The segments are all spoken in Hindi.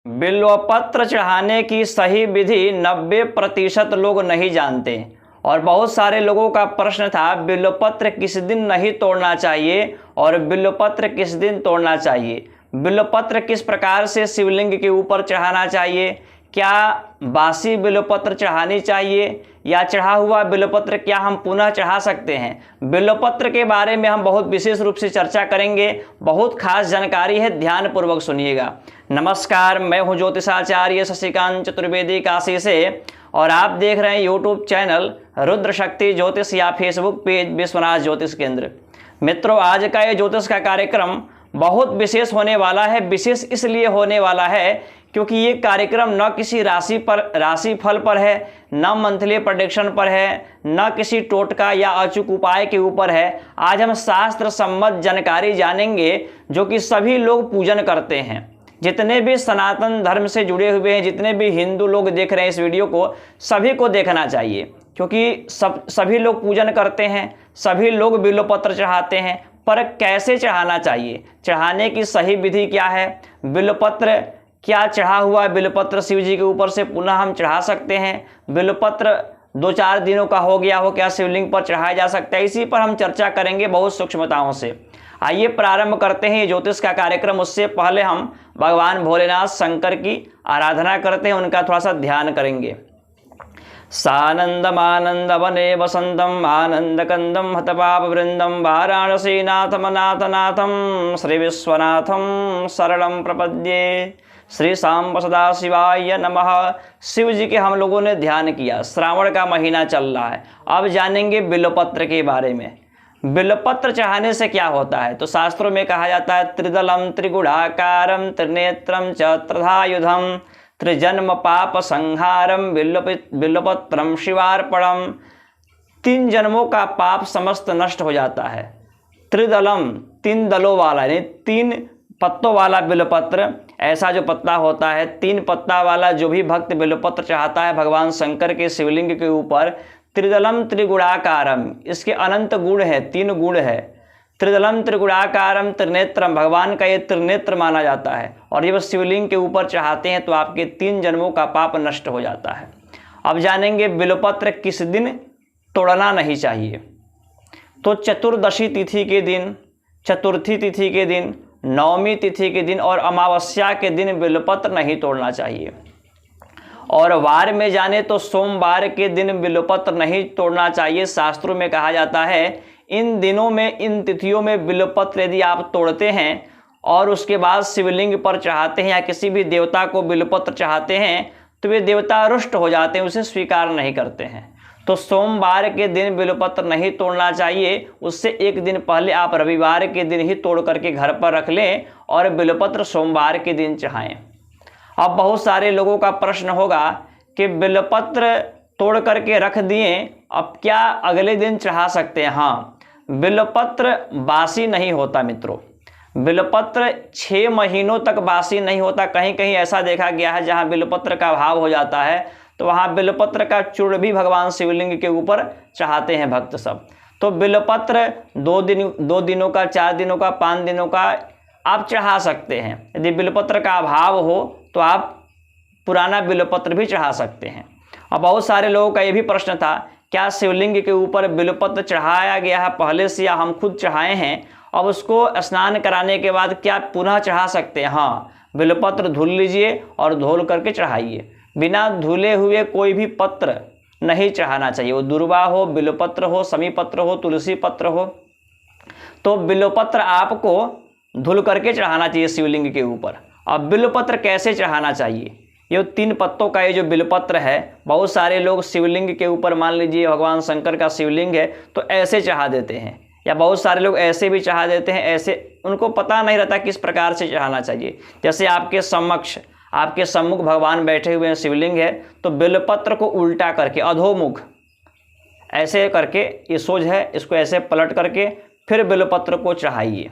बिल्वपत्र चढ़ाने की सही विधि 90% लोग नहीं जानते और बहुत सारे लोगों का प्रश्न था बिल्वपत्र किस दिन नहीं तोड़ना चाहिए और बिल्वपत्र किस दिन तोड़ना चाहिए। बिल्वपत्र किस प्रकार से शिवलिंग के ऊपर चढ़ाना चाहिए, क्या बासी बिल्वपत्र चढ़ानी चाहिए या चढ़ा हुआ बिल्वपत्र क्या हम पुनः चढ़ा सकते हैं। बिल्वपत्र के बारे में हम बहुत विशेष रूप से चर्चा करेंगे। बहुत खास जानकारी है, ध्यानपूर्वक सुनिएगा। नमस्कार, मैं हूं ज्योतिषाचार्य शशिकांत चतुर्वेदी काशी से और आप देख रहे हैं यूट्यूब चैनल रुद्र शक्ति ज्योतिष या फेसबुक पेज विश्वनाथ ज्योतिष केंद्र। मित्रों, आज का ये ज्योतिष का कार्यक्रम बहुत विशेष होने वाला है। विशेष इसलिए होने वाला है क्योंकि ये कार्यक्रम न किसी राशि फल पर है, न मंथली प्रेडिक्शन पर है, न किसी टोटका या अचूक उपाय के ऊपर है। आज हम शास्त्र सम्मत जानकारी जानेंगे जो कि सभी लोग पूजन करते हैं। जितने भी सनातन धर्म से जुड़े हुए हैं, जितने भी हिंदू लोग देख रहे हैं इस वीडियो को, सभी को देखना चाहिए क्योंकि सभी लोग पूजन करते हैं, सभी लोग बिल्वपत्र चढ़ाते हैं। पर कैसे चढ़ाना चाहिए, चढ़ाने की सही विधि क्या है, बिल्वपत्र क्या चढ़ा हुआ बिल्वपत्र शिव जी के ऊपर से पुनः हम चढ़ा सकते हैं, बिल्वपत्र 2-4 दिनों का हो गया हो क्या शिवलिंग पर चढ़ाया जा सकता है, इसी पर हम चर्चा करेंगे बहुत सूक्ष्मताओं से। आइए प्रारंभ करते हैं ये ज्योतिष का कार्यक्रम। उससे पहले हम भगवान भोलेनाथ शंकर की आराधना करते हैं, उनका थोड़ा सा ध्यान करेंगे। सानंदमानंद वने वसंतम आनंद कंदम हतपाप वृंदम वाराणसी नाथम नाथनाथम श्री विश्वनाथम शरणम प्रपद्ये। श्री सांब सदा शिवाय नमः। शिव जी के हम लोगों ने ध्यान किया। श्रावण का महीना चल रहा है। अब जानेंगे बिल्वपत्र के बारे में। बिल्वपत्र चढ़ाने से क्या होता है, तो शास्त्रों में कहा जाता है त्रिदलम त्रिगुणाकारम त्रिनेत्रम च त्रिधायुधम त्रिजन्म पाप संहारम बिल्वपत्रम शिवार्पणम। 3 जन्मों का पाप समस्त नष्ट हो जाता है। त्रिदलम 3 दलों वाला यानी 3 पत्तों वाला बिल्वपत्र, ऐसा जो पत्ता होता है 3 पत्ता वाला जो भी भक्त बिल्वपत्र चाहता है भगवान शंकर के शिवलिंग के ऊपर, त्रिदलम त्रिगुणाकारम, इसके अनंत गुण है, 3 गुण है। त्रिदलम त्रिगुणाकारम त्रिनेत्रम, भगवान का ये त्रिनेत्र माना जाता है और जब शिवलिंग के ऊपर चढ़ाते हैं तो आपके 3 जन्मों का पाप नष्ट हो जाता है। अब जानेंगे बिल्वपत्र किस दिन तोड़ना नहीं चाहिए। तो चतुर्दशी तिथि के दिन, चतुर्थी तिथि के दिन, नवमी तिथि के दिन और अमावस्या के दिन बिल्वपत्र नहीं तोड़ना चाहिए। और वार में जाने तो सोमवार के दिन बिल्वपत्र नहीं तोड़ना चाहिए। शास्त्रों में कहा जाता है इन दिनों में, इन तिथियों में बिल्वपत्र यदि आप तोड़ते हैं और उसके बाद शिवलिंग पर चढ़ाते हैं या किसी भी देवता को बिल्वपत्र चढ़ाते हैं तो वे देवता रुष्ट हो जाते हैं, उसे स्वीकार नहीं करते हैं। तो सोमवार के दिन बिल्वपत्र नहीं तोड़ना चाहिए। उससे एक दिन पहले आप रविवार के दिन ही तोड़ करके घर पर रख लें और बिल्वपत्र सोमवार के दिन चढ़ाएं। अब बहुत सारे लोगों का प्रश्न होगा कि बिल्वपत्र तोड़ करके रख दिए, अब क्या अगले दिन चढ़ा सकते हैं। हाँ, बिल्वपत्र बासी नहीं होता मित्रों। बिल्वपत्र 6 महीनों तक बासी नहीं होता। कहीं कहीं ऐसा देखा गया है जहाँ बिल्वपत्र का अभाव हो जाता है तो वहाँ बिल्वपत्र का चूर्ण भी भगवान शिवलिंग के ऊपर चढ़ाते हैं भक्त सब। तो बिल्वपत्र 2 दिनों का, 4 दिनों का, 5 दिनों का आप चढ़ा सकते हैं। यदि बिल्वपत्र का अभाव हो तो आप पुराना बिल्वपत्र भी चढ़ा सकते हैं। अब बहुत सारे लोगों का ये भी प्रश्न था क्या शिवलिंग के ऊपर बिल्वपत्र चढ़ाया गया है पहले से या हम खुद चढ़ाए हैं, अब उसको स्नान कराने के बाद क्या पुनः चढ़ा सकते हैं। हाँ, बिल्वपत्र धुल लीजिए और धुल करके चढ़ाइए। बिना धुले हुए कोई भी पत्र नहीं चढ़ाना चाहिए, वो दुर्वा हो, बिल्वपत्र हो, समीपत्र हो, तुलसी पत्र हो। तो बिल्वपत्र आपको धुल करके चढ़ाना चाहिए शिवलिंग के ऊपर। अब बिल्वपत्र कैसे चढ़ाना चाहिए, ये 3 पत्तों का ये जो बिल्वपत्र है, बहुत सारे लोग शिवलिंग के ऊपर, मान लीजिए भगवान शंकर का शिवलिंग है तो ऐसे चढ़ा देते हैं, या बहुत सारे लोग ऐसे भी चढ़ा देते हैं। ऐसे उनको पता नहीं रहता किस प्रकार से चढ़ाना चाहिए। जैसे आपके समक्ष, आपके सम्मुख भगवान बैठे हुए हैं, शिवलिंग है, तो बिल्वपत्र को उल्टा करके अधोमुख ऐसे करके, ये सोझ है, इसको ऐसे पलट करके फिर बिल्वपत्र को चढ़ाइए।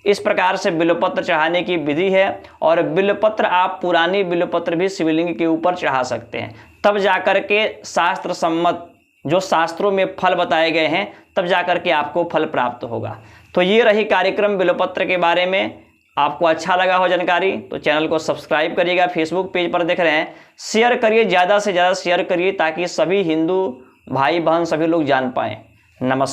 इस प्रकार से बिल्वपत्र चढ़ाने की विधि है। और बिल्वपत्र आप पुरानी बिल्वपत्र भी शिवलिंग के ऊपर चढ़ा सकते हैं, तब जाकर के शास्त्र सम्मत जो शास्त्रों में फल बताए गए हैं तब जाकर के आपको फल प्राप्त होगा। तो ये रही कार्यक्रम बिल्वपत्र के बारे में। आपको अच्छा लगा हो जानकारी तो चैनल को सब्सक्राइब करिएगा। फेसबुक पेज पर देख रहे हैं, शेयर करिए, ज़्यादा से ज़्यादा शेयर करिए ताकि सभी हिंदू भाई बहन सभी लोग जान पाएँ। नमस्कार।